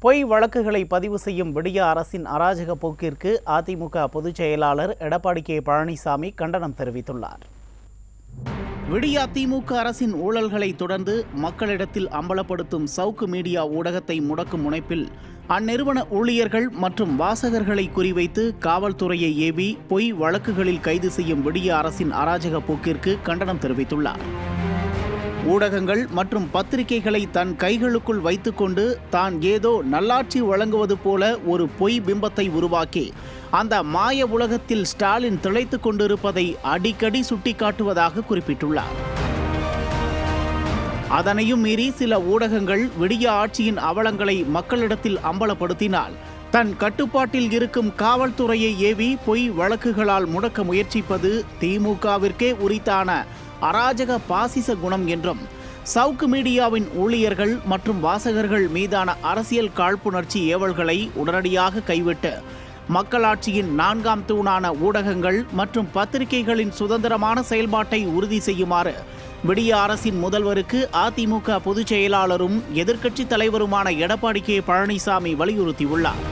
பொய் வழக்குகளை பதிவு செய்யும் விடிய அரசின் அராஜக போக்கிற்கு அதிமுக பொதுச் செயலாளர் எடப்பாடி கே பழனிசாமி கண்டனம் தெரிவித்துள்ளார். விடிய திமுக அரசின் ஊழல்களை தொடர்ந்து மக்களிடத்தில் அம்பலப்படுத்தும் சவுக்கு மீடியா ஊடகத்தை முடக்கும் முனைப்பில் அந்நிறுவன ஊழியர்கள் மற்றும் வாசகர்களை குறிவைத்து காவல்துறையை ஏவி பொய் வழக்குகளில் கைது செய்யும் விடிய அரசின் அராஜக போக்கிற்கு கண்டனம் தெரிவித்துள்ளார். ஊடகங்கள் மற்றும் பத்திரிகைகளை தன் கைகளுக்குள் வைத்துக்கொண்டு தான் ஏதோ நல்லாட்சி வழங்குவது போல ஒரு பொய் பிம்பத்தை உருவாக்கி அந்த மாய உலகத்தில் ஸ்டாலின் திளைத்துக் கொண்டிருப்பதை அடிக்கடி சுட்டிக்காட்டுவதாக குறிப்பிட்டுள்ளார். அதனையும் மீறி சில ஊடகங்கள் விடிய ஆட்சியின் அவலங்களை மக்களிடத்தில் அம்பலப்படுத்தினால் தன் கட்டுப்பாட்டில் இருக்கும் காவல்துறையை ஏவி பொய் வழக்குகளால் முடக்க முயற்சிப்பது திமுகவிற்கே உரித்தான அராஜக பாசிச குணம் என்றும், சவுக்கு மீடியாவின் ஊழியர்கள் மற்றும் வாசகர்கள் மீதான அரசியல் காழ்ப்புணர்ச்சி ஏவல்களை உடனடியாக கைவிட்டு மக்களாட்சியின் 4ஆம் தூணான ஊடகங்கள் மற்றும் பத்திரிகைகளின் சுதந்திரமான செயல்பாட்டை உறுதி செய்யுமாறு விடிய அரசின் முதல்வருக்கு அதிமுக பொதுச் செயலாளரும் எதிர்க்கட்சித் தலைவருமான எடப்பாடி கே பழனிசாமி வலியுறுத்தியுள்ளார்.